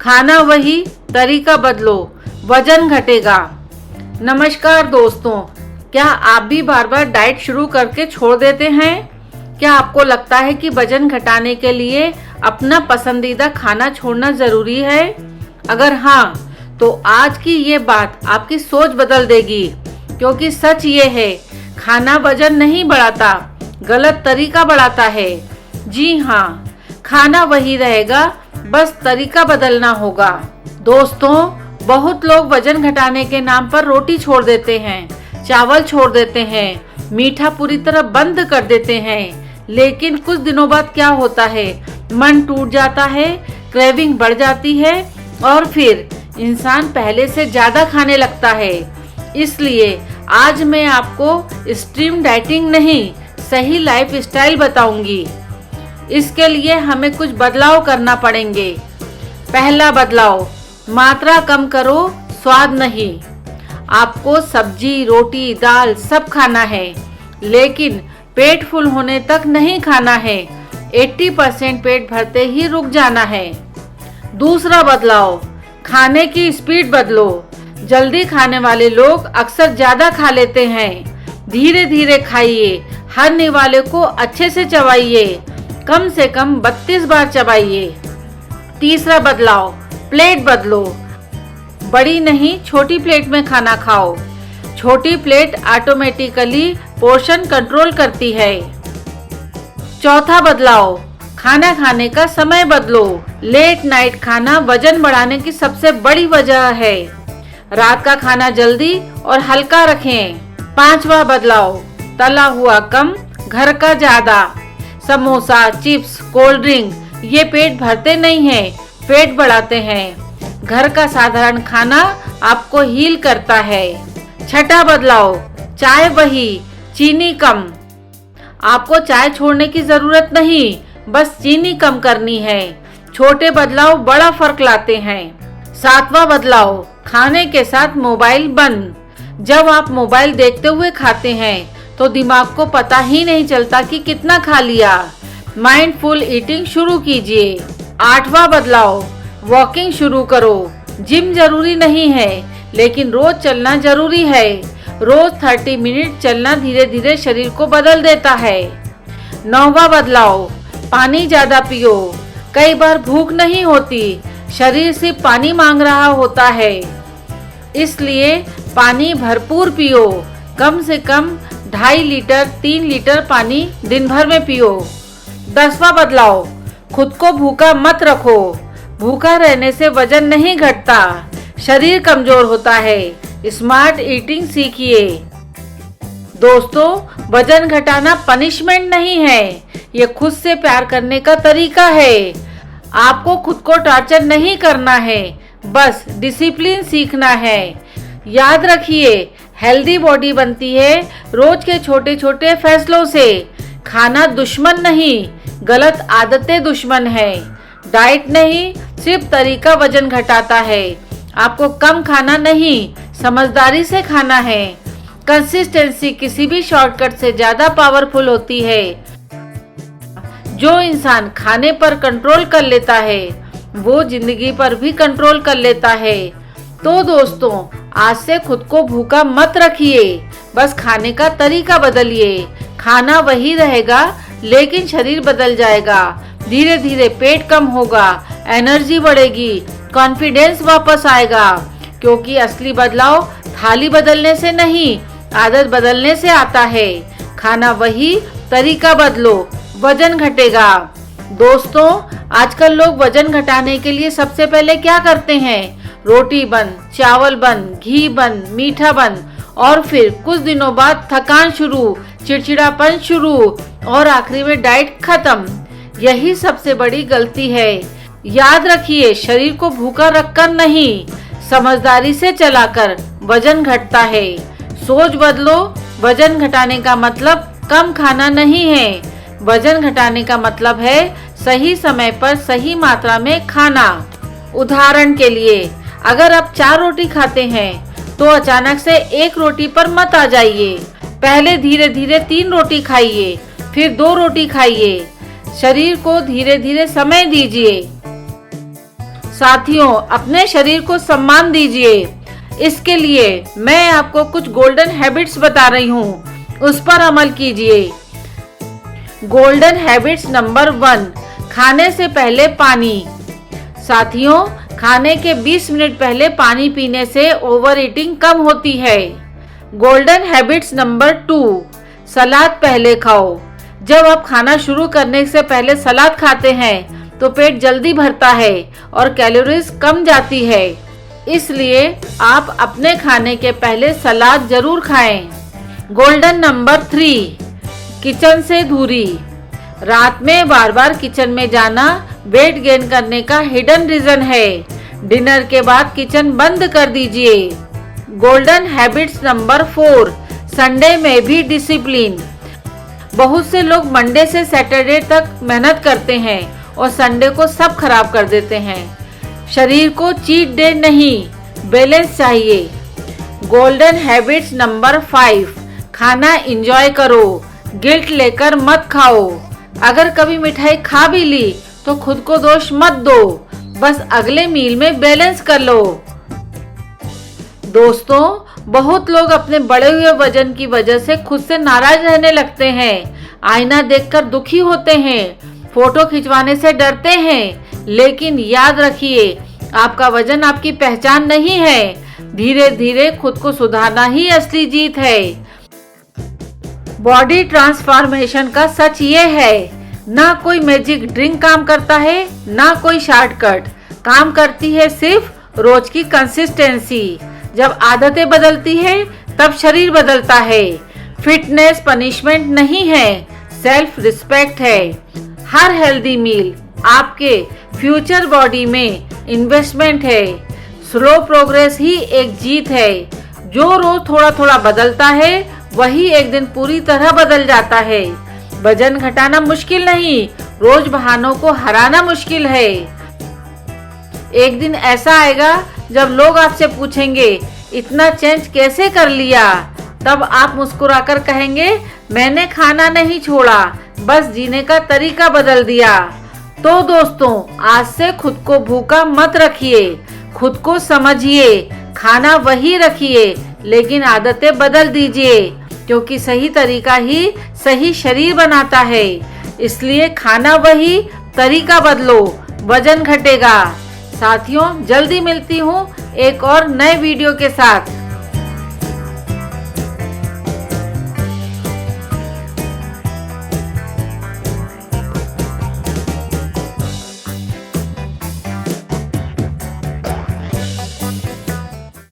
खाना वही, तरीका बदलो, वजन घटेगा। नमस्कार दोस्तों, क्या आप भी बार बार डाइट शुरू करके छोड़ देते हैं? क्या आपको लगता है कि वजन घटाने के लिए अपना पसंदीदा खाना छोड़ना जरूरी है? अगर हाँ, तो आज की ये बात आपकी सोच बदल देगी, क्योंकि सच ये है, खाना वजन नहीं बढ़ाता, गलत तरीका बढ़ाता है। जी हाँ, खाना वही रहेगा, बस तरीका बदलना होगा। दोस्तों, बहुत लोग वजन घटाने के नाम पर रोटी छोड़ देते हैं, चावल छोड़ देते हैं, मीठा पूरी तरह बंद कर देते हैं। लेकिन कुछ दिनों बाद क्या होता है? मन टूट जाता है, क्रेविंग बढ़ जाती है और फिर इंसान पहले से ज्यादा खाने लगता है। इसलिए आज मैं आपको एक्सट्रीम डाइटिंग नहीं, सही लाइफ स्टाइल बताऊंगी। इसके लिए हमें कुछ बदलाव करना पड़ेंगे। पहला बदलाव, मात्रा कम करो, स्वाद नहीं। आपको सब्जी, रोटी, दाल सब खाना है, लेकिन पेट फुल होने तक नहीं खाना है। 80% पेट भरते ही रुक जाना है। दूसरा बदलाव, खाने की स्पीड बदलो। जल्दी खाने वाले लोग अक्सर ज्यादा खा लेते हैं। धीरे धीरे खाइए, हर निवाले को अच्छे से चबाइए, कम से कम 32 बार चबाइए। तीसरा बदलाव, प्लेट बदलो। बड़ी नहीं, छोटी प्लेट में खाना खाओ। छोटी प्लेट ऑटोमेटिकली पोर्शन कंट्रोल करती है। चौथा बदलाव, खाना खाने का समय बदलो। लेट नाइट खाना वजन बढ़ाने की सबसे बड़ी वजह है। रात का खाना जल्दी और हल्का रखें। पांचवा बदलाव, तला हुआ कम, घर का ज्यादा। समोसा, चिप्स, कोल्ड ड्रिंक ये पेट भरते नहीं हैं, पेट बढ़ाते हैं। घर का साधारण खाना आपको हील करता है। छठा बदलाव, चाय वही, चीनी कम। आपको चाय छोड़ने की जरूरत नहीं, बस चीनी कम करनी है। छोटे बदलाव बड़ा फर्क लाते हैं। सातवां बदलाव, खाने के साथ मोबाइल बंद। जब आप मोबाइल देखते हुए खाते हैं तो दिमाग को पता ही नहीं चलता कि कितना खा लिया। माइंडफुल ईटिंग शुरू कीजिए। आठवां बदलाव, वॉकिंग शुरू करो। जिम जरूरी नहीं है, लेकिन रोज चलना जरूरी है। रोज 30 मिनट चलना धीरे धीरे शरीर को बदल देता है। नौवां बदलाव, पानी ज्यादा पियो। कई बार भूख नहीं होती, शरीर सिर्फ पानी मांग रहा होता है। इसलिए पानी भरपूर पियो। कम से कम 2.5 लीटर 3 लीटर पानी दिन भर में पियो। 10वां बदलाव, खुद को भूखा मत रखो। भूखा रहने से वजन नहीं घटता, शरीर कमजोर होता है। स्मार्ट ईटिंग सीखिए। दोस्तों, वजन घटाना पनिशमेंट नहीं है, ये खुद से प्यार करने का तरीका है। आपको खुद को टॉर्चर नहीं करना है, बस डिसिप्लिन सीखना है। याद रखिए, हेल्दी बॉडी बनती है रोज के छोटे छोटे फैसलों से। खाना दुश्मन नहीं, गलत आदतें दुश्मन है। डाइट नहीं, सिर्फ तरीका वजन घटाता है। आपको कम खाना नहीं, समझदारी से खाना है। कंसिस्टेंसी किसी भी शॉर्टकट से ज्यादा पावरफुल होती है। जो इंसान खाने पर कंट्रोल कर लेता है, वो जिंदगी पर भी कंट्रोल कर लेता है। तो दोस्तों, आज से खुद को भूखा मत रखिए, बस खाने का तरीका बदलिए। खाना वही रहेगा, लेकिन शरीर बदल जाएगा। धीरे धीरे पेट कम होगा, एनर्जी बढ़ेगी, कॉन्फिडेंस वापस आएगा। क्योंकि असली बदलाव थाली बदलने से नहीं, आदत बदलने से आता है। खाना वही, तरीका बदलो, वजन घटेगा। दोस्तों, आजकल लोग वजन घटाने के लिए सबसे पहले क्या करते हैं? रोटी बंद, चावल बंद, घी बंद, मीठा बंद, और फिर कुछ दिनों बाद थकान शुरू, चिड़चिड़ापन शुरू और आखिरी में डाइट खत्म। यही सबसे बड़ी गलती है। याद रखिए, शरीर को भूखा रखकर नहीं, समझदारी से चलाकर वजन घटता है। सोच बदलो। वजन घटाने का मतलब कम खाना नहीं है, वजन घटाने का मतलब है सही समय पर सही मात्रा में खाना। उदाहरण के लिए, अगर आप 4 रोटी खाते हैं तो अचानक से 1 रोटी पर मत आ जाइए। पहले धीरे धीरे 3 रोटी खाइए, फिर 2 रोटी खाइए। शरीर को धीरे धीरे समय दीजिए। साथियों, अपने शरीर को सम्मान दीजिए। इसके लिए मैं आपको कुछ गोल्डन हैबिट्स बता रही हूँ, उस पर अमल कीजिए। गोल्डन हैबिट्स नंबर 1, खाने से पहले पानी। साथियों, खाने के 20 मिनट पहले पानी पीने से ओवर ईटिंग कम होती है। गोल्डन हैबिट्स नंबर 2, सलाद पहले खाओ। जब आप खाना शुरू करने से पहले सलाद खाते हैं तो पेट जल्दी भरता है और कैलोरीज कम जाती है। इसलिए आप अपने खाने के पहले सलाद जरूर खाएं। गोल्डन नंबर 3, किचन से दूरी। रात में बार बार किचन में जाना वेट गेन करने का हिडन रीजन है। डिनर के बाद किचन बंद कर दीजिए। गोल्डन हैबिट्स नंबर 4, संडे में भी डिसिप्लिन। बहुत से लोग मंडे से सैटरडे तक मेहनत करते हैं और संडे को सब खराब कर देते हैं। शरीर को चीट डे नहीं, बैलेंस चाहिए। गोल्डन हैबिट्स नंबर 5, खाना एंजॉय करो, गिल्ट लेकर मत खाओ। अगर कभी मिठाई खा भी ली तो खुद को दोष मत दो, बस अगले मील में बैलेंस कर लो। दोस्तों, बहुत लोग अपने बढ़े हुए वजन की वजह से खुद से नाराज रहने लगते हैं। आईना देखकर दुखी होते हैं, फोटो खिंचवाने से डरते हैं। लेकिन याद रखिए, आपका वजन आपकी पहचान नहीं है। धीरे धीरे खुद को सुधारना ही असली जीत है। बॉडी ट्रांसफॉर्मेशन का सच ये है, ना कोई मैजिक ड्रिंक काम करता है, ना कोई शॉर्टकट। काम करती है सिर्फ रोज की कंसिस्टेंसी। जब आदतें बदलती है तब शरीर बदलता है। फिटनेस पनिशमेंट नहीं है, सेल्फ रिस्पेक्ट है। हर हेल्दी मील आपके फ्यूचर बॉडी में इन्वेस्टमेंट है। स्लो प्रोग्रेस ही एक जीत है। जो रोज थोड़ा थोड़ा बदलता है वही एक दिन पूरी तरह बदल जाता है। वजन घटाना मुश्किल नहीं, रोज बहानों को हराना मुश्किल है। एक दिन ऐसा आएगा जब लोग आपसे पूछेंगे, इतना चेंज कैसे कर लिया? तब आप मुस्कुराकर कहेंगे, मैंने खाना नहीं छोड़ा, बस जीने का तरीका बदल दिया। तो दोस्तों, आज से खुद को भूखा मत रखिए, खुद को समझिए। खाना वही रखिए लेकिन आदतें बदल दीजिए, क्योंकि सही तरीका ही सही शरीर बनाता है। इसलिए खाना वही, तरीका बदलो, वजन घटेगा। साथियों, जल्दी मिलती हूँ एक और नए वीडियो के साथ।